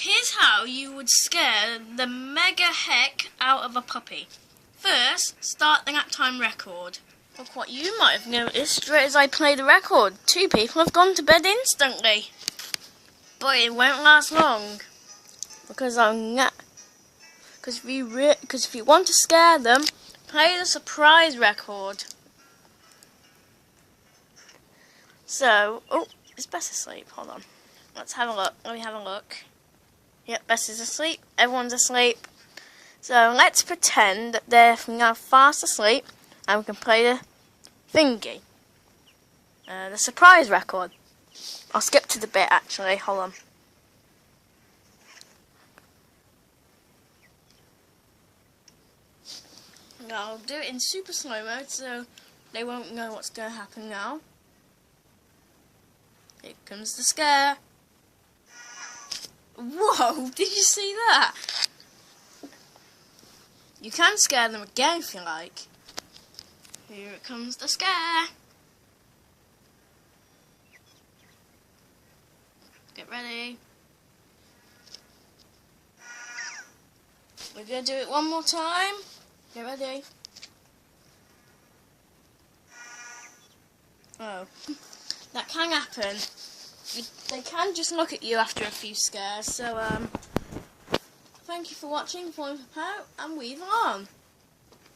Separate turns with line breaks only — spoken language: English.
here's how you would scare the mega heck out of a puppy. First, start the Naptime record. Look what you might have noticed straight as I play the record. 2 people have gone to bed instantly. But it won't last long. Because if you want to scare them, play the surprise record. So, oh, is Bess asleep? Hold on. Let's have a look. Let me have a look. Yep, Bess is asleep. Everyone's asleep. So let's pretend that they're now fast asleep, and we can play the thingy, the surprise record. I'll skip to the bit actually. Hold on. I'll do it in super slow mode so they won't know what's going to happen now. Here comes the scare. Whoa, did you see that? You can scare them again if you like. Here it comes the scare. Get ready. We're going to do it one more time. Get ready. Oh, that can happen. They can just look at you after a few scares. So, thank you for watching, Falling for Pout, and weave on.